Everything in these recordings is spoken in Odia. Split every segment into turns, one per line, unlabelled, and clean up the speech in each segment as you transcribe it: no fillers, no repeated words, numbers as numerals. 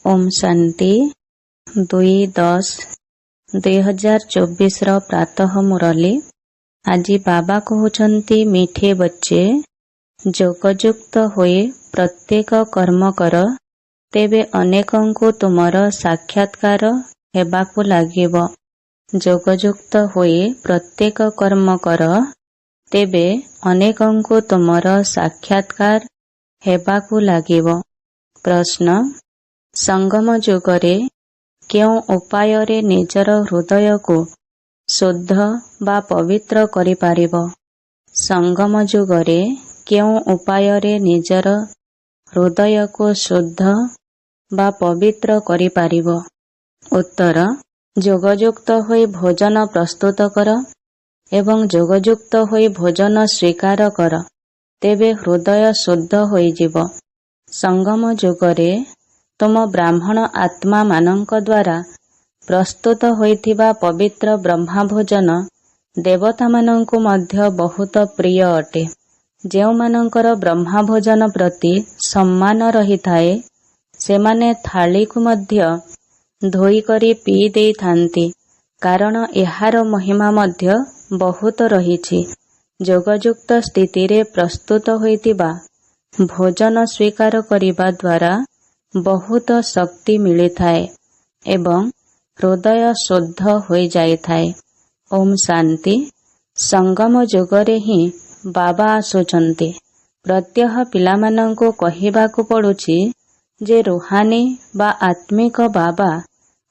ओम शांति 2/10/2024 प्रातः मुरली। आज बाबा कहउछंती मीठे बच्चे जोगयुक्त होए प्रत्येक कर्म कर, तेबे अनेकंकु तुमर साक्षात्कार हेबाकु लागिब। जोगयुक्त होए प्रत्येक कर्म कर, तेबे अनेकंकु तुमर साक्षात्कार हेबाकु लागिब। प्रश्न, संगम जुगरे केउ उपाୟରେ निजर हृदय को शुद्ध बा पवित्र करि पारिब? संगम जुगरे केउ उपाୟରେ निजर हृदय को शुद्ध बा पवित्र करि पारिब? उत्तर, जोगयुक्त होई भोजन प्रस्तुत कर एवं जोगयुक्त होई भोजन स्वीकार कर, तेबे हृदय शुद्ध होई जिव। संगम जुगरे तुम ब्राह्मण आत्मा मानंक द्वारा प्रस्तुत होइथिबा पवित्र ब्रह्मा भोजन देवता मानंकु मध्य बहुत प्रिय अटे। जेउ मानंकर ब्रह्मा भोजन प्रति सम्मान रही थाए, सेमाने थाली को मध्य धोई करी पी देई थांती, कारण एहार महिमा मध्य बहुत रहीछि। जोगयुक्त स्थिति रे प्रस्तुत होइथिबा भोजन स्वीकार करिबा द्वारा बहुत शक्ति मिली थाए एवं हृदय शुद्ध होई जाई थाए। ओम शांति। संगम जुगरे ही बाबा आसुचंती। प्रत्यह पिलामानंको कहिबाकु पडुछि जे रूहानी बा आत्मिक बाबा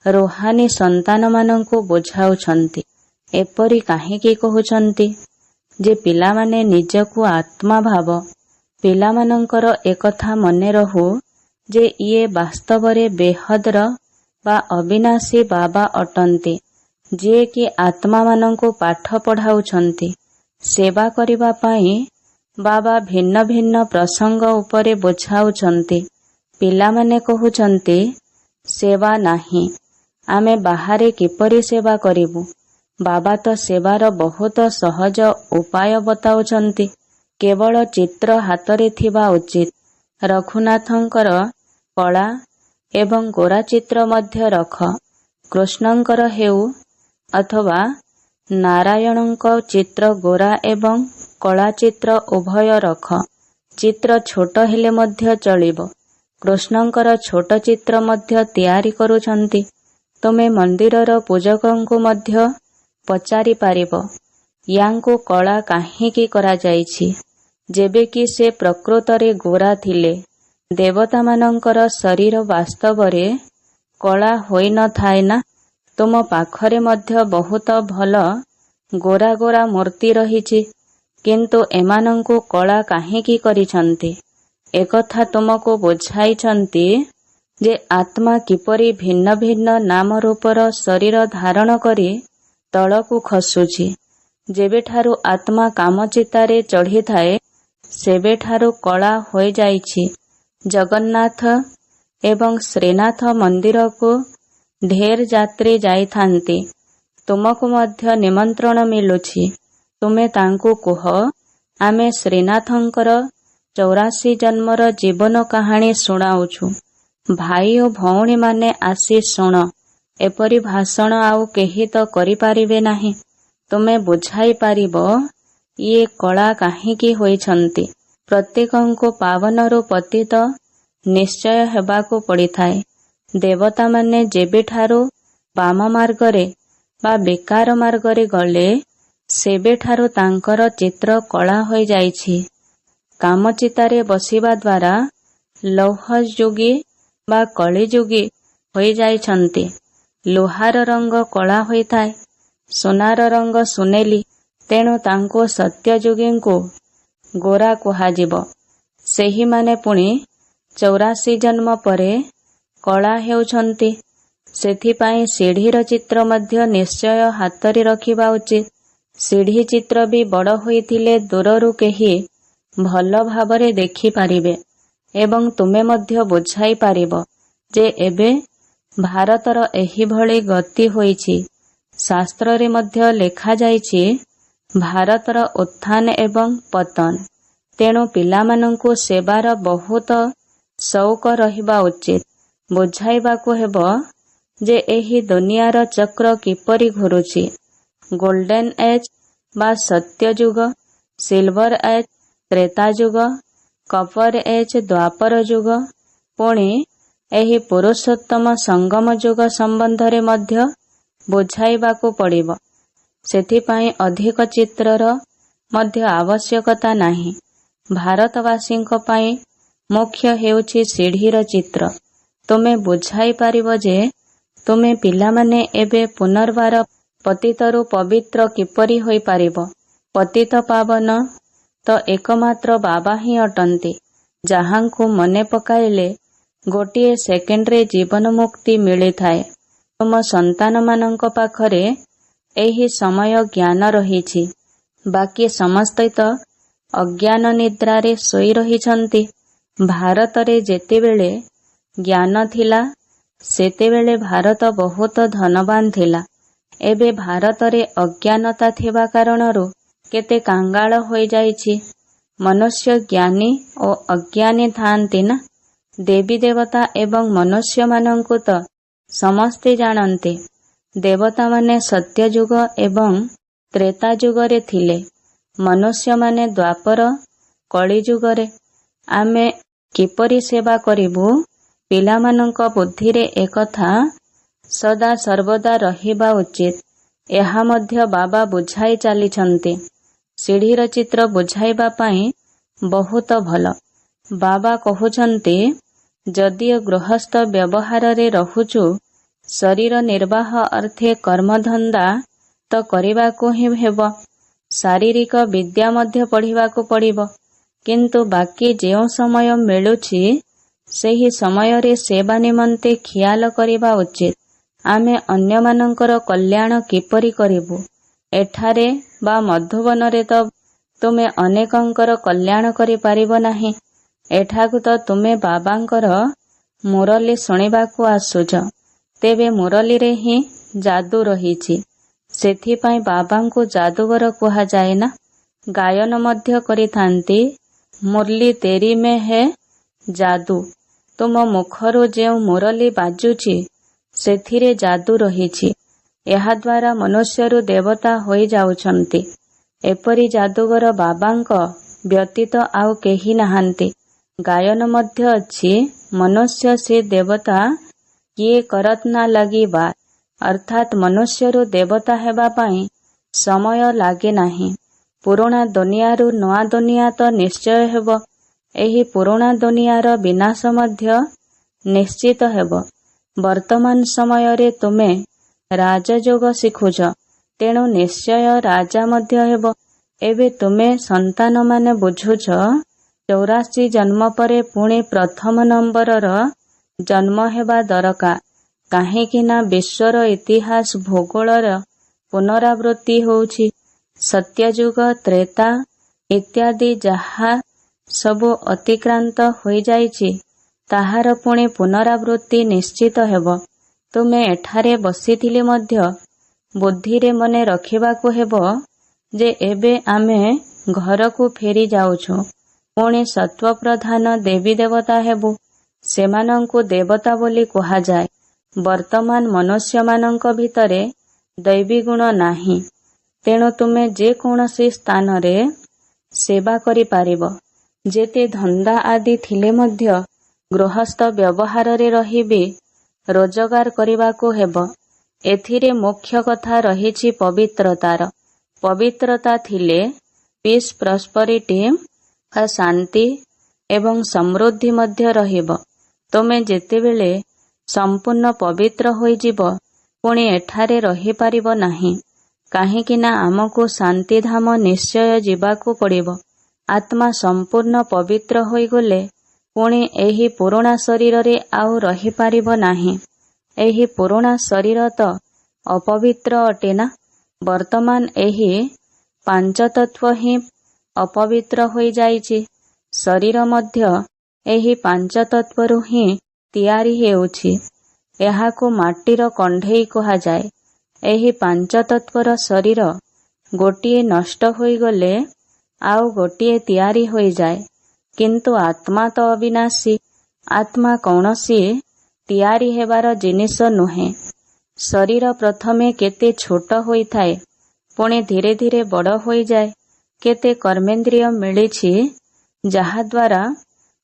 रूहानी संतान मानंको बुझाउछंती। एपरि काहेकि कहुछंती जे पिलामाने निजकु आत्मा भाव। पिलामानंकर एकथा मने रहु जे इए वास्तवरे बेहद्र बा अविनाशी बाबा अटंती, जे कि आत्मा मानंको पाठ पढ़ाउछंती। सेवा करिबा पाई बाबा भिन्न भिन्न प्रसंग उपरे बुझाउछंती। पिलामाने कहुछंती सेवा नाही, आमे बाहारे किपरि सेवा करिबु? बाबा तो सेवार बहुत सहज उपाय बताउछंती। केवल चित्र हातरे थिबा उचित। रघुनाथंकर कला एवं गोरा चित्र मध्य रख। कृष्णंकर हेउ अथवा नारायणंक चित्र गोरा एवं कला चित्र उभय रख। चित्र छोट हेले मध्य चलिब। कृष्णंकर छोट चित्र मध्य तयारी करुछंती। तुमे मंदिरर पूजकंकु मध्य पचारि पारिब, यांकु कला काहेकि करा जाइछि? जेबे कि से प्रकृतरे गोरा थिले। देवता मानंकर शरीर वास्तवरे कला होई न थाए ना? तुम पाखरे मध्य बहुत भल गोरा गोरा मूर्ति रहिछि, किंतु एमानंकु कला काहेकि करिछंती? एकथा तुमको बुझाइछंती जे आत्मा किपरि भिन्न भिन्न नाम रूपर शरीर धारण करी तळकु खसुछि। जेबेठारु आत्मा कामचितारे चढ़ी थाए, सेबेठारु कला होई जाइछि। जगन्नाथ एवं श्रीनाथ मंदिर को ढेर यात्री जाई थांती। तुमको मध्य निमंत्रण मिलुछि। तुमे तांकु कुह, आमे श्रीनाथंकर 84 जन्मर जीवन कहानी सुनाउछु। भाई और भौणी माने आसी सुन। एपरि भाषण आउ केही तो करि पारिबे नाही। तुमे बुझाई पारिबो ये कला काहेकि होइछंती। प्रत्येकंको पावनरु पतित निश्चय हेबाकु पड़िथाए। देवता माने जेबेठारु वाम मार्गरे बा बेकार मार्गरे गले, सेबेठारु तांकर चित्र कला होई जाइछि। कामचितारे बसिबा द्वारा लौह जुगी बा कली जुगी होई जाइछंती। लोहार रंग कला होइथाए, सोनार रंग सुनेली, तेणु तांको सत्यजुगींकु गोरा कुहाजिब। सेही माने पुणी 84 जन्म परे कला हेउछंती। सेथिपाई सीढ़ीर चित्र मध्य निश्चय हातरी रखिबा उचित। सीढ़ी चित्र भी बड़ होइथिले दूररु केही भल भावरे देखि पारिबे एवं तुमे मध्य बुझाई पारिब जे एबे भारतर एही भली गति होइछि। शास्त्ररे मध्य लेखा जाइछि भारतर उत्थान एवं पतन। तेणु पिलामानंकु सेवार बहुत शौक रहिबा उचित। ବୁଝାଇବାକୁ ହେବ ଯେ ଏହି ଦୁନିଆର ଚକ୍ର କିପରି ଘୁରୁଛି। ଗୋଲ୍ଡେନ୍ ଏଜ୍ ବା ସତ୍ୟଯୁଗ, ସିଲଭର ଏଜ୍ ତ୍ରେତା ଯୁଗ, କପର ଏଜ୍ ଦ୍ୱାପର ଯୁଗ, ପୁଣି ଏହି ପୁରୁଷୋତ୍ତମ ସଙ୍ଗମ ଯୁଗ ସମ୍ବନ୍ଧରେ ମଧ୍ୟ ବୁଝାଇବାକୁ ପଡ଼ିବ। ସେଥିପାଇଁ ଅଧିକ ଚିତ୍ରର ମଧ୍ୟ ଆବଶ୍ୟକତା ନାହିଁ। ଭାରତବାସୀଙ୍କ ପାଇଁ ମୁଖ୍ୟ ହେଉଛି ସିଢ଼ିର ଚିତ୍ର। ତୁମେ ବୁଝାଇ ପାରିବ ଯେ ତୁମେ ପିଲାମାନେ ଏବେ ପୁନର୍ବାର ପତିତରୁ ପବିତ୍ର କିପରି ହୋଇପାରିବ। ପତିତ ପାବନ ତ ଏକମାତ୍ର ବାବା ହିଁ ଅଟନ୍ତି, ଯାହାଙ୍କୁ ମନେ ପକାଇଲେ ଗୋଟିଏ ସେକେଣ୍ଡରେ ଜୀବନ ମୁକ୍ତି ମିଳିଥାଏ। ତୁମ ସନ୍ତାନମାନଙ୍କ ପାଖରେ ଏହି ସମୟ ଜ୍ଞାନ ରହିଛି, ବାକି ସମସ୍ତେ ତ ଅଜ୍ଞାନ ନିଦ୍ରାରେ ଶୋଇ ରହିଛନ୍ତି। ଭାରତରେ ଯେତେବେଳେ ଜ୍ଞାନ ଥିଲା ସେତେବେଳେ ଭାରତ ବହୁତ ଧନବାନ ଥିଲା। ଏବେ ଭାରତରେ ଅଜ୍ଞାନତା ଥିବା କାରଣରୁ କେତେ କାଙ୍ଗାଳ ହୋଇଯାଇଛି। ମନୁଷ୍ୟ ଜ୍ଞାନୀ ଓ ଅଜ୍ଞାନୀ ଥାଆନ୍ତି ନା। ଦେବୀ ଦେବତା ଏବଂ ମନୁଷ୍ୟମାନଙ୍କୁ ତ ସମସ୍ତେ ଜାଣନ୍ତି। ଦେବତାମାନେ ସତ୍ୟଯୁଗ ଏବଂ ତ୍ରେତା ଯୁଗରେ ଥିଲେ, ମନୁଷ୍ୟମାନେ ଦ୍ୱାପର କଳିଯୁଗରେ। ଆମେ କିପରି ସେବା କରିବୁ, ପିଲାମାନଙ୍କ ବୁଦ୍ଧିରେ ଏକଥା ସଦା ସର୍ବଦା ରହିବା ଉଚିତ। ଏହା ମଧ୍ୟ ବାବା ବୁଝାଇ ଚାଲିଛନ୍ତି। ସିଢ଼ିର ଚିତ୍ର ବୁଝାଇବା ପାଇଁ ବହୁତ ଭଲ। ବାବା କହୁଛନ୍ତି, ଯଦିଓ ଗୃହସ୍ଥ ବ୍ୟବହାରରେ ରହୁଛୁ, ଶରୀର ନିର୍ବାହ ଅର୍ଥେ କର୍ମଧନ୍ଦା ତ କରିବାକୁ ହିଁ ହେବ। ଶାରୀରିକ ବିଦ୍ୟା ମଧ୍ୟ ପଢ଼ିବାକୁ ପଡ଼ିବ। କିନ୍ତୁ ବାକି ଯେଉଁ ସମୟ ମିଳୁଛି ସେହି ସମୟରେ ସେବା ନିମନ୍ତେ ଖିଆଲ କରିବା ଉଚିତ। ଆମେ ଅନ୍ୟମାନଙ୍କର କଲ୍ୟାଣ କିପରି କରିବୁ। ଏଠାରେ ବା ମଧୁବନରେ ତ ତୁମେ ଅନେକଙ୍କର କଲ୍ୟାଣ କରିପାରିବ ନାହିଁ। ଏଠାକୁ ତ ତୁମେ ବାବାଙ୍କର ମୁରଲି ଶୁଣିବାକୁ ଆସୁଛ, ତେବେ ମୁରଲିରେ ହିଁ ଯାଦୁ ରହିଛି। ସେଥିପାଇଁ ବାବାଙ୍କୁ ଯାଦୁଗର କୁହାଯାଏ ନା। ଗାୟନ ମଧ୍ୟ କରିଥାନ୍ତି, ମୁରଲି ତେରି ମେ ହେ ଯାଦୁ। ତୁମ ମୁଖରୁ ଯେଉଁ ମୁରଲି ବାଜୁଛି ସେଥିରେ ଯାଦୁ ରହିଛି। ଏହାଦ୍ୱାରା ମନୁଷ୍ୟରୁ ଦେବତା ହୋଇଯାଉଛନ୍ତି। ଏପରି ଯାଦୁଗର ବାବାଙ୍କ ବ୍ୟତୀତ ଆଉ କେହି ନାହାନ୍ତି। ଗାୟନ ମଧ୍ୟ ଅଛି, ମନୁଷ୍ୟ ସେ ଦେବତା କିଏ କରତ ନା ଲଗି ବାତ, ଅର୍ଥାତ୍ ମନୁଷ୍ୟରୁ ଦେବତା ହେବା ପାଇଁ ସମୟ ଲାଗେ ନାହିଁ। ପୁରୁଣା ଦୁନିଆରୁ ନୂଆ ଦୁନିଆ ତ ନିଶ୍ଚୟ ହେବ। ଏହି ପୁରୁଣା ଦୁନିଆର ବିନାଶ ମଧ୍ୟ ନିଶ୍ଚିତ ହେବ। ବର୍ତ୍ତମାନ ସମୟରେ ତୁମେ ରାଜଯୋଗ ଶିଖୁଛ, ତେଣୁ ନିଶ୍ଚୟ ରାଜା ମଧ୍ୟ ହେବ। ଏବେ ତୁମେ ସନ୍ତାନମାନେ ବୁଝୁଛ, 84 ଜନ୍ମ ପରେ ପୁଣି ପ୍ରଥମ ନମ୍ବରର ଜନ୍ମ ହେବା ଦରକାର। କାହିଁକି ନା ବିଶ୍ୱର ଇତିହାସ ଭୂଗୋଳର ପୁନରାବୃତ୍ତି ହେଉଛି। ସତ୍ୟଯୁଗ, ତ୍ରେତା ଇତ୍ୟାଦି ଯାହା ସବୁ ଅତିକ୍ରାନ୍ତ ହୋଇଯାଇଛି ତାହାର ପୁଣି ପୁନରାବୃତ୍ତି ନିଶ୍ଚିତ ହେବ। ତୁମେ ଏଠାରେ ବସିଥିଲେ ମଧ୍ୟ ବୁଦ୍ଧିରେ ମନେ ରଖିବାକୁ ହେବ ଯେ ଏବେ ଆମେ ଘରକୁ ଫେରି ଯାଉଛୁ। ପୁଣି ସତ୍ୱପ୍ରଧାନ ଦେବୀ ଦେବତା ହେବୁ। ସେମାନଙ୍କୁ ଦେବତା ବୋଲି କୁହାଯାଏ। ବର୍ତ୍ତମାନ ମନୁଷ୍ୟମାନଙ୍କ ଭିତରେ ଦୈବୀ ଗୁଣ ନାହିଁ, ତେଣୁ ତୁମେ ଯେକୌଣସି ସ୍ଥାନରେ ସେବା କରିପାରିବ। ଯେତେ ଧନ୍ଦା ଆଦି ଥିଲେ ମଧ୍ୟ ଗୃହସ୍ଥ ବ୍ୟବହାରରେ ରହିବି ରୋଜଗାର କରିବାକୁ ହେବ। ଏଥିରେ ମୁଖ୍ୟ କଥା ରହିଛି ପବିତ୍ରତାର। ପବିତ୍ରତା ଥିଲେ ପିସ୍, ପ୍ରସ୍ପରିଟି, ଶାନ୍ତି ଏବଂ ସମୃଦ୍ଧି ମଧ୍ୟ ରହିବ। ତୁମେ ଯେତେବେଳେ ସମ୍ପୂର୍ଣ୍ଣ ପବିତ୍ର ହୋଇଯିବ, ପୁଣି ଏଠାରେ ରହିପାରିବ ନାହିଁ। କାହିଁକି ନା ଆମକୁ ଶାନ୍ତିଧାମ ନିଶ୍ଚୟ ଯିବାକୁ ପଡ଼ିବ। ଆତ୍ମା ସମ୍ପୂର୍ଣ୍ଣ ପବିତ୍ର ହୋଇଗଲେ ପୁଣି ଏହି ପୁରୁଣା ଶରୀରରେ ଆଉ ରହିପାରିବ ନାହିଁ। ଏହି ପୁରୁଣା ଶରୀର ତ ଅପବିତ୍ର ଅଟେ ନା। ବର୍ତ୍ତମାନ ଏହି ପାଞ୍ଚତତ୍ତ୍ୱ ହିଁ ଅପବିତ୍ର ହୋଇଯାଇଛି। ଶରୀର ମଧ୍ୟ ଏହି ପାଞ୍ଚତତ୍ତ୍ୱରୁ ହିଁ ତିଆରି ହେଉଛି। ଏହାକୁ ମାଟିର କଣ୍ଢେଇ କୁହାଯାଏ। ଏହି ପାଞ୍ଚତତ୍ତ୍ୱର ଶରୀର ଗୋଟିଏ ନଷ୍ଟ ହୋଇଗଲେ ଆଉ ଗୋଟିଏ ତିଆରି ହୋଇଯାଏ। କିନ୍ତୁ ଆତ୍ମା ତ ଅବିନାଶୀ। ଆତ୍ମା କୌଣସି ତିଆରି ହେବାର ଜିନିଷ ନୁହେଁ। ଶରୀର ପ୍ରଥମେ କେତେ ଛୋଟ ହୋଇଥାଏ, ପୁଣି ଧୀରେ ଧୀରେ ବଡ଼ ହୋଇଯାଏ। କେତେ କର୍ମେନ୍ଦ୍ରିୟ ମିଳିଛି ଯାହାଦ୍ୱାରା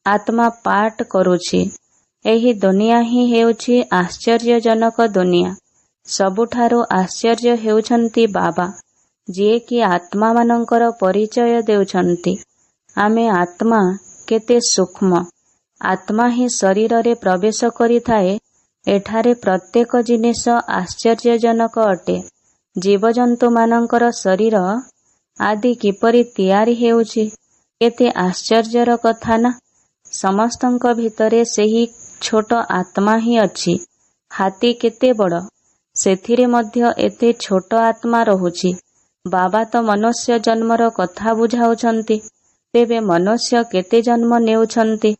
ଆତ୍ମା ପାଠ କରୁଛି। ଏହି ଦୁନିଆ ହିଁ ହେଉଛି ଆଶ୍ଚର୍ଯ୍ୟଜନକ ଦୁନିଆ। ସବୁଠାରୁ ଆଶ୍ଚର୍ଯ୍ୟ ହେଉଛନ୍ତି ବାବା, ଯିଏକି ଆତ୍ମାମାନଙ୍କର ପରିଚୟ ଦେଉଛନ୍ତି। ଆମେ ଆତ୍ମା କେତେ ସୂକ୍ଷ୍ମ। ଆତ୍ମା ହିଁ ଶରୀରରେ ପ୍ରବେଶ କରିଥାଏ। ଏଠାରେ ପ୍ରତ୍ୟେକ ଜିନିଷ ଆଶ୍ଚର୍ଯ୍ୟଜନକ ଅଟେ। ଜୀବଜନ୍ତୁମାନଙ୍କର ଶରୀର ଆଦି କିପରି ତିଆରି ହେଉଛି, କେତେ ଆଶ୍ଚର୍ଯ୍ୟର କଥା ନା। ସମସ୍ତଙ୍କ ଭିତରେ ସେହି ଛୋଟ ଆତ୍ମା ହିଁ ଅଛି। ହାତୀ କେତେ ବଡ଼, ସେଥିରେ ମଧ୍ୟ ଏତେ ଛୋଟ ଆତ୍ମା ରହୁଛି। ବାବା ତ ମନୁଷ୍ୟ ଜନ୍ମର କଥା ବୁଝାଉଛନ୍ତି। ତେବେ ମନୁଷ୍ୟ କେତେ ଜନ୍ମ ନେଉଛନ୍ତି?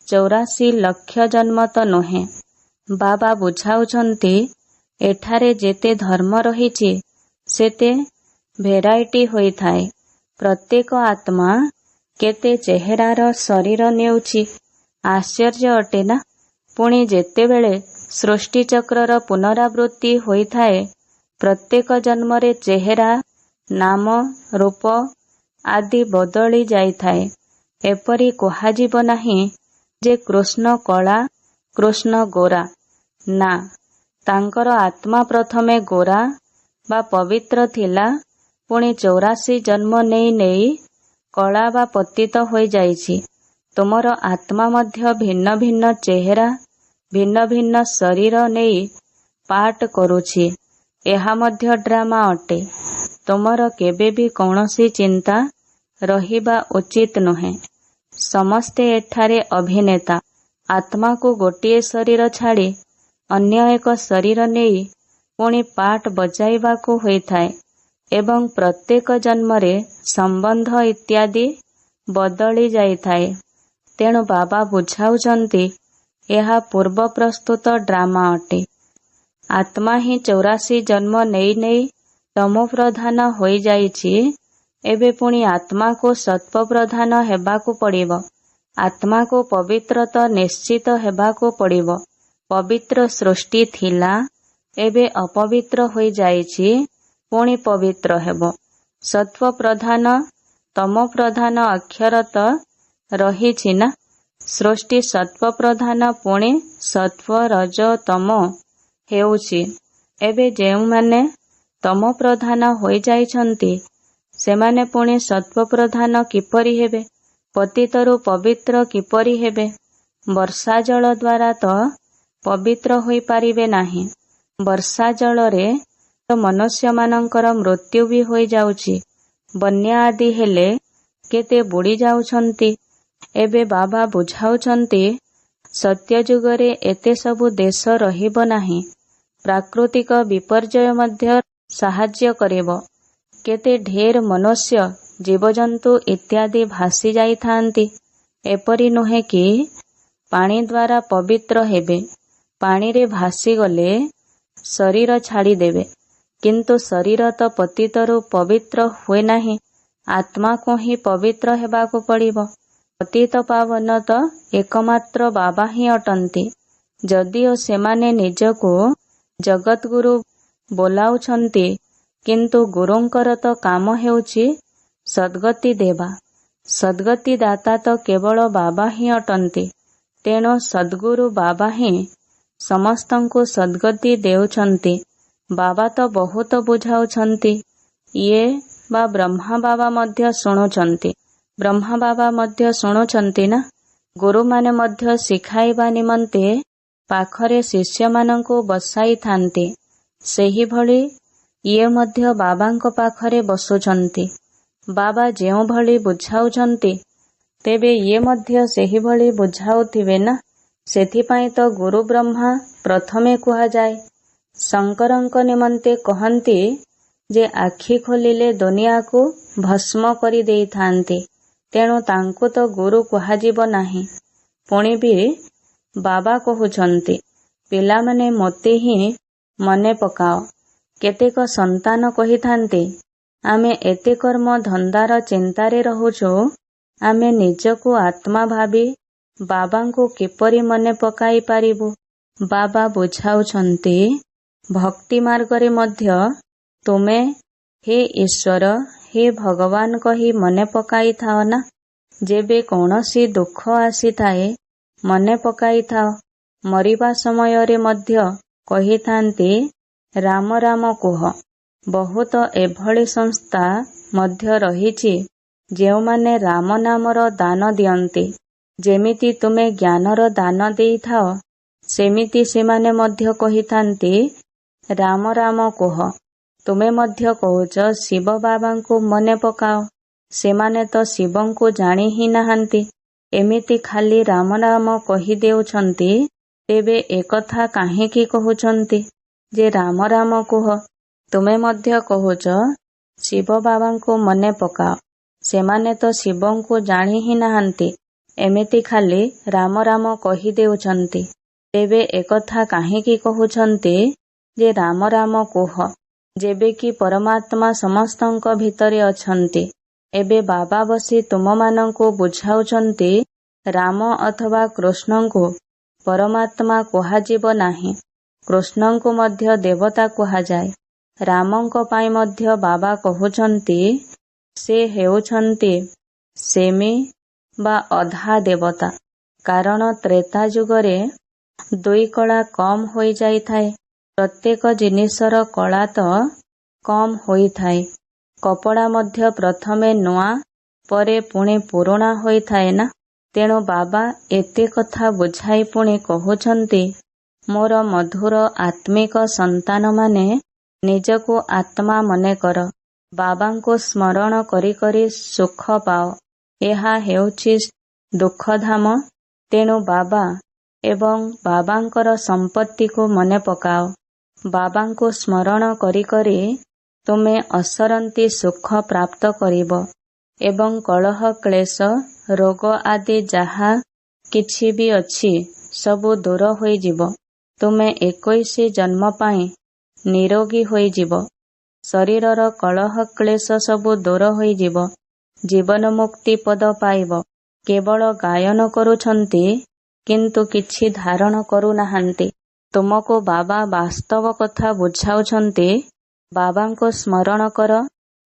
84 ଲକ୍ଷ ଜନ୍ମ ତ ନୁହେଁ। ବାବା ବୁଝାଉଛନ୍ତି, ଏଠାରେ ଯେତେ ଧର୍ମ ରହିଛି ସେତେ ଭେରାଇଟି ହୋଇଥାଏ। ପ୍ରତ୍ୟେକ ଆତ୍ମା କେତେ ଚେହେରାର ଶରୀର ନେଉଛି। ଆଶ୍ଚର୍ଯ୍ୟ ଅଟେ ନା। ପୁଣି ଯେତେବେଳେ ସୃଷ୍ଟିଚକ୍ରର ପୁନରାବୃତ୍ତି ହୋଇଥାଏ, ପ୍ରତ୍ୟେକ ଜନ୍ମରେ ଚେହେରା, ନାମ, ରୂପ ଆଦି ବଦଳି ଯାଇଥାଏ। ଏପରି କୁହାଯିବ ନାହିଁ ଯେ କୃଷ୍ଣ କଳା, କୃଷ୍ଣ ଗୋରା। ନା, ତାଙ୍କର ଆତ୍ମା ପ୍ରଥମେ ଗୋରା ବା ପବିତ୍ର ଥିଲା, ପୁଣି 84 ଜନ୍ମ ନେଇ ନେଇ କଳା ବା ପତିତ ହୋଇଯାଇଛି। ତୁମର ଆତ୍ମା ମଧ୍ୟ ଭିନ୍ନ ଭିନ୍ନ ଚେହେରା, ଭିନ୍ନ ଭିନ୍ନ ଶରୀର ନେଇ ପାଠ କରୁଛି। ଏହା ମଧ୍ୟ ଡ୍ରାମା ଅଟେ। ତୁମର କେବେ ବି କୌଣସି ଚିନ୍ତା ରହିବା ଉଚିତ ନୁହେଁ। ସମସ୍ତେ ଏଠାରେ ଅଭିନେତା। ଆତ୍ମାକୁ ଗୋଟିଏ ଶରୀର ଛାଡ଼ି ଅନ୍ୟ ଏକ ଶରୀର ନେଇ ପୁଣି ପାଠ ବଜାଇବାକୁ ହୋଇଥାଏ ଏବଂ ପ୍ରତ୍ୟେକ ଜନ୍ମରେ ସମ୍ବନ୍ଧ ଇତ୍ୟାଦି ବଦଳି ଯାଇଥାଏ। ତେଣୁ ବାବା ବୁଝାଉଛନ୍ତି, ଏହା ପୂର୍ବ ପ୍ରସ୍ତୁତ ଡ୍ରାମା ଅଟେ। ଆତ୍ମା ହିଁ 84 ଜନ୍ମ ନେଇ ନେଇ ତମୋପ୍ରଧାନ ହୋଇଯାଇଛି। ଏବେ ପୁଣି ଆତ୍ମାକୁ ସତ୍ତ୍ୱପ୍ରଧାନ ହେବାକୁ ପଡ଼ିବ। ଆତ୍ମାକୁ ପବିତ୍ର ତ ନିଶ୍ଚିତ ହେବାକୁ ପଡ଼ିବ। ପବିତ୍ର ସୃଷ୍ଟି ଥିଲା, ଏବେ ଅପବିତ୍ର ହୋଇଯାଇଛି, ପୁଣି ପବିତ୍ର ହେବ। ସତ୍ତ୍ୱପ୍ରଧାନ ତମୋପ୍ରଧାନ ଅକ୍ଷର ତ ରହିଛି ନା। ସୃଷ୍ଟି ସତ୍ତ୍ୱପ୍ରଧାନ ପୁଣି ସତ୍ତ୍ୱ, ରଜ, ତମ ହେଉଛି। ଏବେ ଯେଉଁମାନେ ତମୋପ୍ରଧାନ ହୋଇଯାଇଛନ୍ତି, ସେମାନେ ପୁଣି ସତ୍ତ୍ୱପ୍ରଧାନ କିପରି ହେବେ? ପତିତରୁ ପବିତ୍ର କିପରି ହେବେ? ବର୍ଷା ଜଳ ଦ୍ୱାରା ତ ପବିତ୍ର ହୋଇପାରିବେ ନାହିଁ। ବର୍ଷା ଜଳରେ ତ ମନୁଷ୍ୟମାନଙ୍କର ମୃତ୍ୟୁ ବି ହୋଇଯାଉଛି। ବନ୍ୟା ଆଦି ହେଲେ କେତେ ବୁଡ଼ି ଯାଉଛନ୍ତି। ଏବେ ବାବା ବୁଝାଉଛନ୍ତି, ସତ୍ୟଯୁଗରେ ଏତେ ସବୁ ଦେଶ ରହିବ ନାହିଁ। ପ୍ରାକୃତିକ ବିପର୍ଯ୍ୟୟ ମଧ୍ୟ ସାହାଯ୍ୟ କରିବ। କେତେ ଢେର ମନୁଷ୍ୟ, ଜୀବଜନ୍ତୁ ଇତ୍ୟାଦି ଭାସି ଯାଇଥାନ୍ତି। ଏପରି ନୁହେଁ କି ପାଣି ଦ୍ୱାରା ପବିତ୍ର ହେବେ। ପାଣିରେ ଭାସିଗଲେ ଶରୀର ଛାଡ଼ିଦେବେ, କିନ୍ତୁ ଶରୀର ତ ପତିତରୁ ପବିତ୍ର ହୁଏ ନାହିଁ। ଆତ୍ମାକୁ ହିଁ ପବିତ୍ର ହେବାକୁ ପଡ଼ିବ। ପତିତ ପାବନ ତ ଏକମାତ୍ର ବାବା ହିଁ ଅଟନ୍ତି। ଯଦିଓ ସେମାନେ ନିଜକୁ ଜଗତଗୁରୁ ବୋଲାଉଛନ୍ତି, କିନ୍ତୁ ଗୁରୁଙ୍କର ତ କାମ ହେଉଛି ସଦ୍ଗତି ଦେବା। ସଦ୍ଗତି ଦାତା ତ କେବଳ ବାବା ହିଁ ଅଟନ୍ତି। ତେଣୁ ସଦ୍ଗୁରୁ ବାବା ହିଁ ସମସ୍ତଙ୍କୁ ସଦ୍ଗତି ଦେଉଛନ୍ତି। ବାବା ତ ବହୁତ ବୁଝାଉଛନ୍ତି। ଇଏ ବା ବ୍ରହ୍ମା ବାବା ମଧ୍ୟ ଶୁଣୁଛନ୍ତି। ବ୍ରହ୍ମା ବାବା ମଧ୍ୟ ଶୁଣୁଛନ୍ତି ନା। ଗୁରୁମାନେ ମଧ୍ୟ ଶିଖାଇବା ନିମନ୍ତେ ପାଖରେ ଶିଷ୍ୟମାନଙ୍କୁ ବସାଇଥାନ୍ତି। ସେହିଭଳି ଇଏ ମଧ୍ୟ ବାବାଙ୍କ ପାଖରେ ବସୁଛନ୍ତି। ବାବା ଯେଉଁଭଳି ବୁଝାଉଛନ୍ତି, ତେବେ ଇଏ ମଧ୍ୟ ସେହିଭଳି ବୁଝାଉଥିବେ ନା। ସେଥିପାଇଁ ତ ଗୁରୁ ବ୍ରହ୍ମା ପ୍ରଥମେ କୁହାଯାଏ। ଶଙ୍କରଙ୍କ ନିମନ୍ତେ କହନ୍ତି ଯେ ଆଖି ଖୋଲିଲେ ଦୁନିଆକୁ ଭସ୍ମ କରି ଦେଇଥାନ୍ତି। ତେଣୁ ତାଙ୍କୁ ତ ଗୁରୁ କୁହାଯିବ ନାହିଁ। ପୁଣି ବି ବାବା କହୁଛନ୍ତି, ପିଲାମାନେ ମୋତେ ହିଁ ମନେ ପକାଅ। କେତେକ ସନ୍ତାନ କହିଥାନ୍ତି, ଆମେ ଏତେ କର୍ମ ଧନ୍ଦାର ଚିନ୍ତାରେ ରହୁଛୁ, ଆମେ ନିଜକୁ ଆତ୍ମା ଭାବି ବାବାଙ୍କୁ କିପରି ମନେ ପକାଇ ପାରିବୁ? ବାବା ବୁଝାଉଛନ୍ତି, ଭକ୍ତି ମାର୍ଗରେ ମଧ୍ୟ ତୁମେ ହେ ଈଶ୍ୱର, ହେ ଭଗବାନ କହି ମନେ ପକାଇଥାଅ ନା। ଯେବେ କୌଣସି ଦୁଃଖ ଆସିଥାଏ ମନେ ପକାଇଥାଅ। ମରିବା ସମୟରେ ମଧ୍ୟ କହିଥାନ୍ତି ରାମ ରାମ କୁହ। ବହୁତ ଏଭଳି ସଂସ୍ଥା ମଧ୍ୟ ରହିଛି ଯେଉଁମାନେ ରାମ ନାମର ଦାନ ଦିଅନ୍ତି। ଯେମିତି ତୁମେ ଜ୍ଞାନର ଦାନ ଦେଇଥାଅ, ସେମିତି ସେମାନେ ମଧ୍ୟ କହିଥାନ୍ତି ରାମ ରାମ କୁହ। ତୁମେ ମଧ୍ୟ କହୁଛ ଶିବ ବାବାଙ୍କୁ ମନେ ପକାଅ। ସେମାନେ ତ ଶିବଙ୍କୁ ଜାଣି ହିଁ ନାହାନ୍ତି, ଏମିତି ଖାଲି ରାମ ନାମ କହିଦେଉଛନ୍ତି। ତେବେ ଏକଥା କାହିଁକି କହୁଛନ୍ତି ଯେ ରାମ ରାମ କୁହ? ତୁମେ ମଧ୍ୟ କହୁଛ ଶିବ ବାବାଙ୍କୁ ମନେ ପକାଅ। ସେମାନେ ତ ଶିବଙ୍କୁ ଜାଣି ହିଁ ନାହାନ୍ତି, ଏମିତି ଖାଲି ରାମ ରାମ କହିଦେଉଛନ୍ତି। ତେବେ ଏକଥା କାହିଁକି କହୁଛନ୍ତି ଯେ ରାମ ରାମ କୁହ, ଯେବେକି ପରମାତ୍ମା ସମସ୍ତଙ୍କ ଭିତରେ ଅଛନ୍ତି? ଏବେ ବାବା ବସି ତୁମମାନଙ୍କୁ ବୁଝାଉଛନ୍ତି ରାମ ଅଥବା କୃଷ୍ଣଙ୍କୁ ପରମାତ୍ମା କୁହାଯିବ ନାହିଁ। କୃଷ୍ଣଙ୍କୁ ମଧ୍ୟ ଦେବତା କୁହାଯାଏ। ରାମଙ୍କ ପାଇଁ ମଧ୍ୟ ବାବା କହୁଛନ୍ତି ସେ ହେଉଛନ୍ତି ସେମି ବା ଅଧା ଦେବତା। କାରଣ ତ୍ରେତା ଯୁଗରେ ଦୁଇ କଳା କମ୍ ହୋଇଯାଇଥାଏ। ପ୍ରତ୍ୟେକ ଜିନିଷର କଳା ତ କମ୍ ହୋଇଥାଏ। କପଡ଼ା ମଧ୍ୟ ପ୍ରଥମେ ନୂଆ ପରେ ପୁଣି ପୁରୁଣା ହୋଇଥାଏ ନା। ତେଣୁ ବାବା ଏତେ କଥା ବୁଝାଇ ପୁଣି କହୁଛନ୍ତି, ମୋର ମଧୁର ଆତ୍ମିକ ସନ୍ତାନମାନେ ନିଜକୁ ଆତ୍ମା ମନେକର। ବାବାଙ୍କୁ ସ୍ମରଣ କରି କରି ସୁଖ ପାଅ। ଏହା ହେଉଛି ଦୁଃଖଧାମ। ତେଣୁ ବାବା ଏବଂ ବାବାଙ୍କର ସମ୍ପତ୍ତିକୁ ମନେ ପକାଅ। ବାବାଙ୍କୁ ସ୍ମରଣ କରି କରି ତୁମେ ଅସରନ୍ତି ସୁଖ ପ୍ରାପ୍ତ କରିବ ଏବଂ କଳହ କ୍ଲେଶ ରୋଗ ଆଦି ଯାହା କିଛି ବି ଅଛି ସବୁ ଦୂର ହୋଇଯିବ। ତୁମେ 21 ଜନ୍ମ ପାଇଁ ନିରୋଗୀ ହୋଇଯିବ। ଶରୀରର କଳହ କ୍ଲେଶ ସବୁ ଦୂର ହୋଇଯିବ। ଜୀବନ ମୁକ୍ତି ପଦ ପାଇବ। କେବଳ ଗାୟନ କରୁଛନ୍ତି କିନ୍ତୁ କିଛି ଧାରଣ କରୁନାହାନ୍ତି। ତୁମକୁ ବାବା ବାସ୍ତବ କଥା ବୁଝାଉଛନ୍ତି। ବାବାଙ୍କୁ ସ୍ମରଣ କର,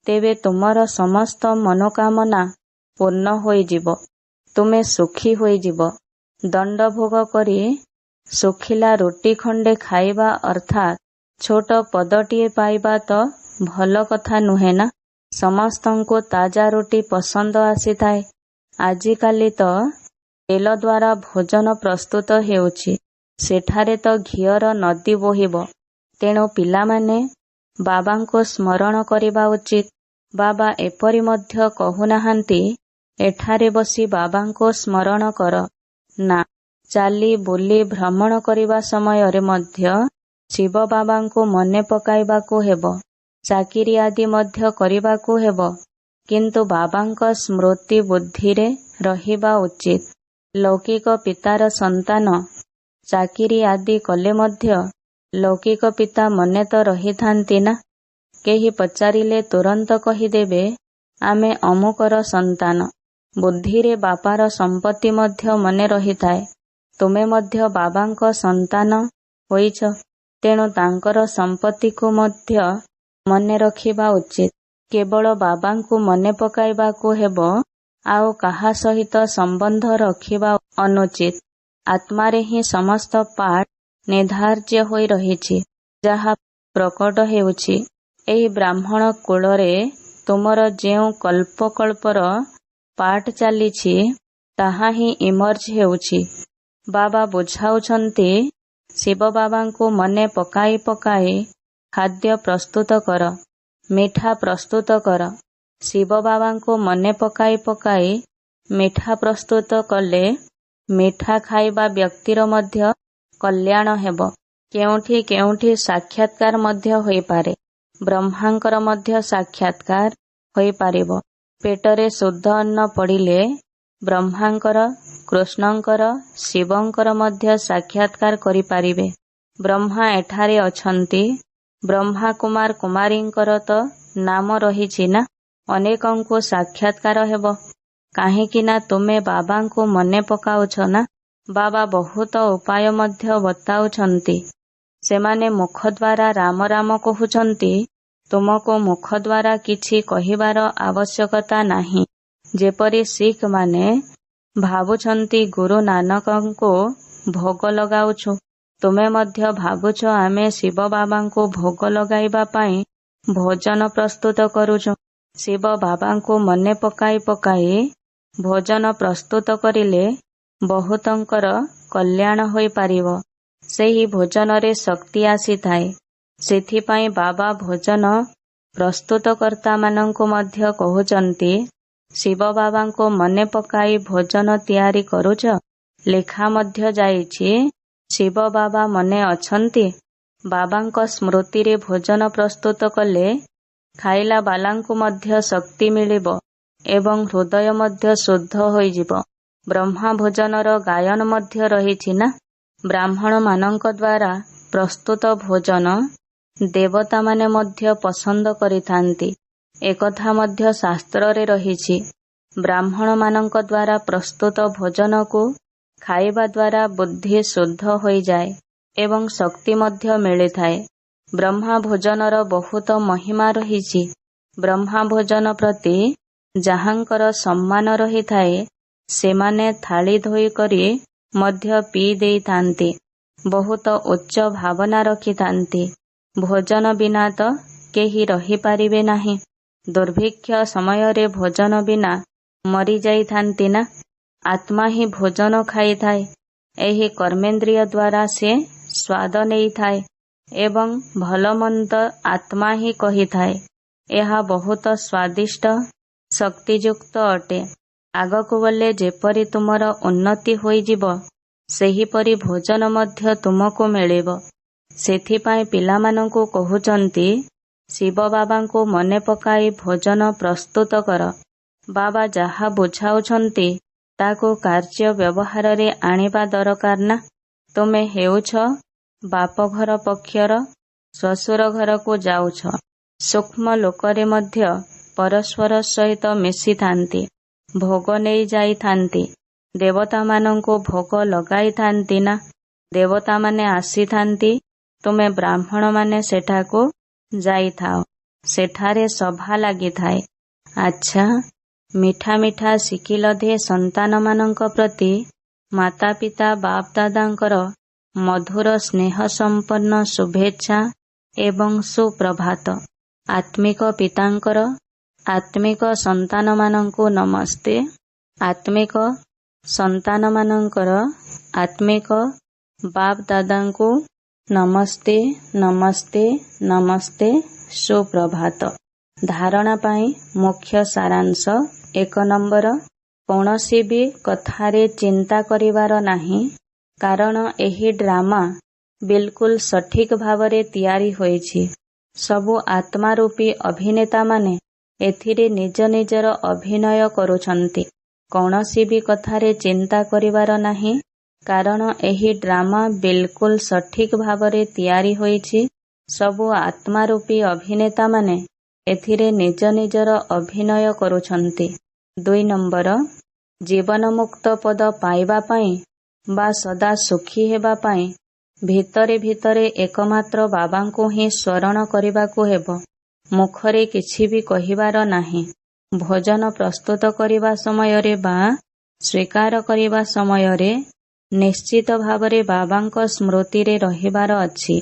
ତେବେ ତୁମର ସମସ୍ତ ମନୋକାମନା ପୂର୍ଣ୍ଣ ହୋଇଯିବ। ତୁମେ ସୁଖୀ ହୋଇଯିବ। ଦଣ୍ଡ ଭୋଗ କରି ଶୁଖିଲା ରୁଟି ଖଣ୍ଡେ ଖାଇବା ଅର୍ଥାତ୍ ଛୋଟ ପଦଟିଏ ପାଇବା ତ ଭଲ କଥା ନୁହେଁ ନା। ସମସ୍ତଙ୍କୁ ତାଜା ରୁଟି ପସନ୍ଦ ଆସିଥାଏ। ଆଜିକାଲି ତ ତେଲ ଦ୍ୱାରା ଭୋଜନ ପ୍ରସ୍ତୁତ ହେଉଛି। ସେଠାରେ ତ ଘିଅର ନଦୀ ବୋହିବ। ତେଣୁ ପିଲାମାନେ ବାବାଙ୍କୁ ସ୍ମରଣ କରିବା ଉଚିତ। ବାବା ଏପରି ମଧ୍ୟ କହୁନାହାନ୍ତି ଏଠାରେ ବସି ବାବାଙ୍କୁ ସ୍ମରଣ କର। ନା, ଚାଲି ବୁଲି ଭ୍ରମଣ କରିବା ସମୟରେ ମଧ୍ୟ ଶିବ ବାବାଙ୍କୁ ମନେ ପକାଇବାକୁ ହେବ। ଚାକିରି ଆଦି ମଧ୍ୟ କରିବାକୁ ହେବ, କିନ୍ତୁ ବାବାଙ୍କ ସ୍ମୃତି ବୁଦ୍ଧିରେ ରହିବା ଉଚିତ। ଲୌକିକ ପିତାର ସନ୍ତାନ ଚାକିରି ଆଦି କଲେ ମଧ୍ୟ ଲୌକିକ ପିତା ମନେ ତ ରହିଥାନ୍ତି ନା। କେହି ପଚାରିଲେ ତୁରନ୍ତ କହିଦେବେ ଆମେ ଅମୁକର ସନ୍ତାନ। ବୁଦ୍ଧିରେ ବାପାର ସମ୍ପତ୍ତି ମଧ୍ୟ ମନେ ରହିଥାଏ। ତୁମେ ମଧ୍ୟ ବାବାଙ୍କ ସନ୍ତାନ ହୋଇଛ, ତେଣୁ ତାଙ୍କର ସମ୍ପତ୍ତିକୁ ମଧ୍ୟ ମନେ ରଖିବା ଉଚିତ। କେବଳ ବାବାଙ୍କୁ ମନେ ପକାଇବାକୁ ହେବ, ଆଉ କାହା ସହିତ ସମ୍ବନ୍ଧ ରଖିବା ଅନୁଚିତ। ଆତ୍ମାରେ ହିଁ ସମସ୍ତ ପାଠ ନିର୍ଦ୍ଧାର୍ଯ୍ୟ ହୋଇ ରହିଛି। ଯାହା ପ୍ରକଟ ହେଉଛି ଏହି ବ୍ରାହ୍ମଣ କୁଳରେ ତୁମର ଯେଉଁ କଳ୍ପକଳ୍ପର ପାଠ ଚାଲିଛି ତାହା ହିଁ ଇମର୍ଜ ହେଉଛି। ବାବା ବୁଝାଉଛନ୍ତି ଶିବ ବାବାଙ୍କୁ ମନେ ପକାଇ ପକାଇ ଖାଦ୍ୟ ପ୍ରସ୍ତୁତ କର, ମିଠା ପ୍ରସ୍ତୁତ କର। ଶିବ ବାବାଙ୍କୁ ମନେ ପକାଇ ପକାଇ ମିଠା ପ୍ରସ୍ତୁତ କଲେ ମିଠା ଖାଇବା ବ୍ୟକ୍ତିର ମଧ୍ୟ କଲ୍ୟାଣ ହେବ। କେଉଁଠି କେଉଁଠି ସାକ୍ଷାତକାର ମଧ୍ୟ ହୋଇପାରେ। ବ୍ରହ୍ମାଙ୍କର ମଧ୍ୟ ସାକ୍ଷାତକାର ହୋଇପାରିବ। ପେଟରେ ଶୁଦ୍ଧ ଅନ୍ନ ପଡ଼ିଲେ ବ୍ରହ୍ମାଙ୍କର, କୃଷ୍ଣଙ୍କର, ଶିବଙ୍କର ମଧ୍ୟ ସାକ୍ଷାତକାର କରିପାରିବେ। ବ୍ରହ୍ମା ଏଠାରେ ଅଛନ୍ତି। ବ୍ରହ୍ମା କୁମାର କୁମାରୀଙ୍କର ତ ନାମ ରହିଛି ନା। ଅନେକଙ୍କୁ ସାକ୍ଷାତକାର ହେବ। କାହିଁକି ନା ତୁମେ ବାବାଙ୍କୁ ମନେ ପକାଉଛ ନା। ବାବା ବହୁତ ଉପାୟ ମଧ୍ୟ ବତାଉଛନ୍ତି। ସେମାନେ ମୁଖ ଦ୍ୱାରା ରାମ ରାମ କହୁଛନ୍ତି। ତୁମକୁ ମୁଖ ଦ୍ୱାରା କିଛି କହିବାର ଆବଶ୍ୟକତା ନାହିଁ। ଯେପରି ଶିଖ ମାନେ ଭାବୁଛନ୍ତି ଗୁରୁ ନାନକଙ୍କୁ ଭୋଗ ଲଗାଉଛୁ, ତୁମେ ମଧ୍ୟ ଭାବୁଛ ଆମେ ଶିବ ବାବାଙ୍କୁ ଭୋଗ ଲଗାଇବା ପାଇଁ ଭୋଜନ ପ୍ରସ୍ତୁତ କରୁଛୁ। ଶିବ ବାବାଙ୍କୁ ମନେ ପକାଇ ପକାଇ ଭୋଜନ ପ୍ରସ୍ତୁତ କରିଲେ ବହୁତଙ୍କର କଲ୍ୟାଣ ହୋଇପାରିବ। ସେହି ଭୋଜନରେ ଶକ୍ତି ଆସିଥାଏ। ସେଥିପାଇଁ ବାବା ଭୋଜନ ପ୍ରସ୍ତୁତକର୍ତ୍ତାମାନଙ୍କୁ ମଧ୍ୟ କହୁଛନ୍ତି, ଶିବ ବାବାଙ୍କୁ ମନେ ପକାଇ ଭୋଜନ ତିଆରି କରୁଛ। ଲେଖା ମଧ୍ୟ ଯାଇଛି, ଶିବ ବାବା ମନେ ଅଛନ୍ତି। ବାବାଙ୍କ ସ୍ମୃତିରେ ଭୋଜନ ପ୍ରସ୍ତୁତ କଲେ ଖାଇଲା ବାଲାଙ୍କୁ ମଧ୍ୟ ଶକ୍ତି ମିଳିବ ଏବଂ ହୃଦୟ ମଧ୍ୟ ଶୁଦ୍ଧ ହୋଇଯିବ। ବ୍ରହ୍ମା ଭୋଜନର ଗାୟନ ମଧ୍ୟ ରହିଛି ନା। ବ୍ରାହ୍ମଣମାନଙ୍କ ଦ୍ୱାରା ପ୍ରସ୍ତୁତ ଭୋଜନ ଦେବତାମାନେ ମଧ୍ୟ ପସନ୍ଦ କରିଥାନ୍ତି। ଏକଥା ମଧ୍ୟ ଶାସ୍ତ୍ରରେ ରହିଛି। ବ୍ରାହ୍ମଣମାନଙ୍କ ଦ୍ୱାରା ପ୍ରସ୍ତୁତ ଭୋଜନକୁ ଖାଇବା ଦ୍ୱାରା ବୁଦ୍ଧି ଶୁଦ୍ଧ ହୋଇଯାଏ ଏବଂ ଶକ୍ତି ମଧ୍ୟ ମିଳିଥାଏ। ବ୍ରହ୍ମା ଭୋଜନର ବହୁତ ମହିମା ରହିଛି। ବ୍ରହ୍ମା ଭୋଜନ ପ୍ରତି ଯାହାଙ୍କର ସମ୍ମାନ ରହିଥାଏ, ସେମାନେ ଥାଳି ଧୋଇ କରି ମଧ୍ୟ ପିଇ ଦେଇଥାନ୍ତି। ବହୁତ ଉଚ୍ଚ ଭାବନା ରଖିଥାନ୍ତି। ଭୋଜନ ବିନା ତ କେହି ରହିପାରିବେ ନାହିଁ। ଦୁର୍ଭିକ୍ଷ ସମୟରେ ଭୋଜନ ବିନା ମରିଯାଇଥାନ୍ତି ନା। ଆତ୍ମା ହିଁ ଭୋଜନ ଖାଇଥାଏ। ଏହି କର୍ମେନ୍ଦ୍ରିୟ ଦ୍ୱାରା ସେ ସ୍ୱାଦ ନେଇଥାଏ ଏବଂ ଭଲ ମନ୍ଦ ଆତ୍ମା ହିଁ କହିଥାଏ। ଏହା ବହୁତ ସ୍ୱାଦିଷ୍ଟ, ଶକ୍ତିଯୁକ୍ତ ଅଟେ। ଆଗକୁ ଗଲେ ଯେପରି ତୁମର ଉନ୍ନତି ହୋଇଯିବ, ସେହିପରି ଭୋଜନ ମଧ୍ୟ ତୁମକୁ ମିଳିବ। ସେଥିପାଇଁ ପିଲାମାନଙ୍କୁ କହୁଛନ୍ତି, ଶିବ ବାବାଙ୍କୁ ମନେ ପକାଇ ଭୋଜନ ପ୍ରସ୍ତୁତ କର। ବାବା ଯାହା ବୁଝାଉଛନ୍ତି ତାକୁ କାର୍ଯ୍ୟ ବ୍ୟବହାରରେ ଆଣିବା ଦରକାର ନା। ତୁମେ ହେଉଛ ବାପଘର ପକ୍ଷର, ଶ୍ୱଶୁର ଘରକୁ ଯାଉଛ। ସୂକ୍ଷ୍ମ ଲୋକରେ ମଧ୍ୟ ପରସ୍ପର ସହିତ ମିଶିଥାନ୍ତି, ଭୋଗ ନେଇ ଯାଇଥାନ୍ତି। ଦେବତାମାନଙ୍କୁ ଭୋଗ ଲଗାଇଥାନ୍ତି ନା। ଦେବତାମାନେ ଆସିଥାନ୍ତି, ତୁମେ ବ୍ରାହ୍ମଣମାନେ ସେଠାକୁ ଯାଇଥାଅ। ସେଠାରେ ସଭା ଲାଗିଥାଏ। ଆଚ୍ଛା, ମିଠା ମିଠା ଶିକିଲଧେ ସନ୍ତାନମାନଙ୍କ ପ୍ରତି ମାତା ପିତା ବାପ ଦାଦାଙ୍କର ମଧୁର ସ୍ନେହ ସମ୍ପନ୍ନ ଶୁଭେଚ୍ଛା ଏବଂ ସୁପ୍ରଭାତ। ଆତ୍ମିକ ପିତାଙ୍କର ଆତ୍ମିକ ସନ୍ତାନମାନଙ୍କୁ ନମସ୍ତେ। ଆତ୍ମିକ ସନ୍ତାନମାନଙ୍କର ଆତ୍ମିକ ବାପ ଦାଦାଙ୍କୁ ନମସ୍ତେ ନମସ୍ତେ ନମସ୍ତେ, ସୁପ୍ରଭାତ। ଧାରଣା ପାଇଁ ମୁଖ୍ୟ ସାରାଂଶ। 1 ନମ୍ବର, କୌଣସି ବି କଥାରେ ଚିନ୍ତା କରିବାର ନାହିଁ, କାରଣ ଏହି ଡ୍ରାମା ବିଲକୁଲ ସଠିକ ଭାବରେ ତିଆରି ହୋଇଛି। ସବୁ ଆତ୍ମା ରୂପୀ ଅଭିନେତାମାନେ ଏଥିରେ ନିଜ ନିଜର ଅଭିନୟ କରୁଛନ୍ତି। କୌଣସି ବି କଥାରେ ଚିନ୍ତା କରିବାର ନାହିଁ, କାରଣ ଏହି ଡ୍ରାମା ବିଲକୁଲ ସଠିକ ଭାବରେ ତିଆରି ହୋଇଛି। ସବୁ ଆତ୍ମା ରୂପୀ ଅଭିନେତାମାନେ ଏଥିରେ ନିଜ ନିଜର ଅଭିନୟ କରୁଛନ୍ତି। 2 ନମ୍ବର, ଜୀବନ ମୁକ୍ତ ପଦ ପାଇବା ପାଇଁ ବା ସଦା ସୁଖୀ ହେବା ପାଇଁ ଭିତରେ ଭିତରେ ଏକମାତ୍ର ବାବାଙ୍କୁ ହିଁ ସ୍ମରଣ କରିବାକୁ ହେବ। ମୁଖରେ କିଛି ବି କହିବାର ନାହିଁ। ଭୋଜନ ପ୍ରସ୍ତୁତ କରିବା ସମୟରେ ବା ସ୍ୱୀକାର କରିବା ସମୟରେ ନିଶ୍ଚିତ ଭାବରେ ବାବାଙ୍କ ସ୍ମୃତିରେ ରହିବାର ଅଛି।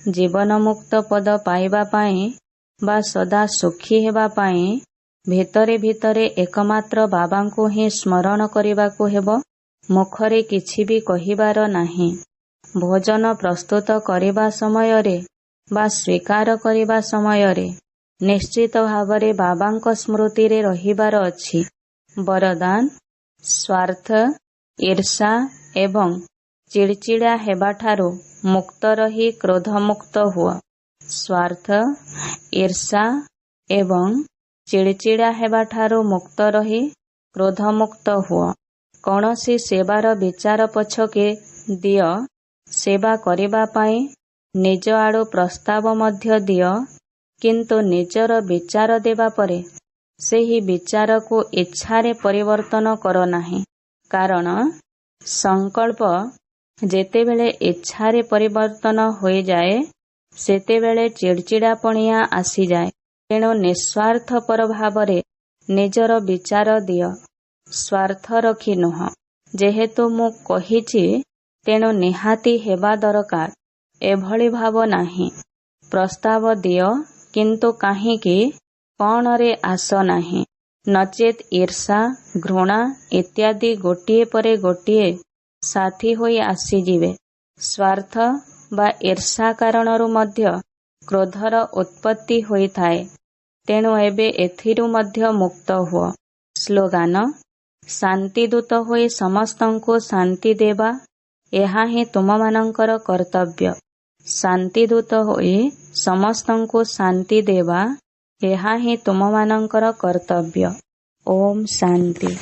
ଜୀବନ ମୁକ୍ତ ପଦ ପାଇବା ପାଇଁ ବା ସଦା ସୁଖୀ ହେବା ପାଇଁ ଭିତରେ ଭିତରେ ଏକମାତ୍ର ବାବାଙ୍କୁ ହିଁ ସ୍ମରଣ କରିବାକୁ ହେବ। ମୁଖରେ କିଛି ବି କହିବାର ନାହିଁ। ଭୋଜନ ପ୍ରସ୍ତୁତ କରିବା ସମୟରେ ବା ସ୍ୱୀକାର କରିବା ସମୟରେ ନିଶ୍ଚିତ ଭାବରେ ବାବାଙ୍କ ସ୍ମୃତିରେ ରହିବାର ଅଛି। ବରଦାନ, ସ୍ୱାର୍ଥ, ଈର୍ଷା ଏବଂ ଚିଡ଼ଚିଡ଼ା ହେବାଠାରୁ ମୁକ୍ତ ରହି କ୍ରୋଧମୁକ୍ତ ହୁଅ। ସ୍ୱାର୍ଥ, ଈର୍ଷା ଏବଂ ଚିଡ଼ଚିଡ଼ା ହେବାଠାରୁ ମୁକ୍ତ ରହି କ୍ରୋଧମୁକ୍ତ ହୁଅ। କୌଣସି ସେବାର ବିଚାର ପଛକେ ଦିଅ। ସେବା କରିବା ପାଇଁ ନିଜ ଆଡୁ ପ୍ରସ୍ତାବ ମଧ୍ୟ ଦିଅ, କିନ୍ତୁ ନିଜର ବିଚାର ଦେବା ପରେ ସେହି ବିଚାରକୁ ଇଚ୍ଛାରେ ପରିବର୍ତ୍ତନ କର ନାହିଁ। କାରଣ संकल्प जेतेबेले इच्छारे परिवर्तन होई जाए सेतेबेले चिड़चिड़ापणिया आसी जाए। तेणु निस्वार्थपर भावरे निजर विचार दिय, स्वार्थ रखी नुह। जेहेतु मु कहिछि तेणु निहाती हेबा दरकार, एभଳି भाव नाही। प्रस्ताव दिय किंतु काहींकि कणरे आस नाही, नचेत ईर्षा घृणा इत्यादि गोटिए परे गोटिए साथी होई आसीजिवे। स्वार्थ बा ईर्षा कारणरू मध्य क्रोधर उत्पत्ति होइथाए। तेणु एबे एथिरु मध्य मुक्त हुओ। स्लोगान शांतिदूत होई समस्तंको शांति देवा एहा ही तुममानंकर कर्तव्य। शांतिदूत होई समस्तंको शांति देवा एहा ही तुममानंकर कर्तव्य। ओम शांति।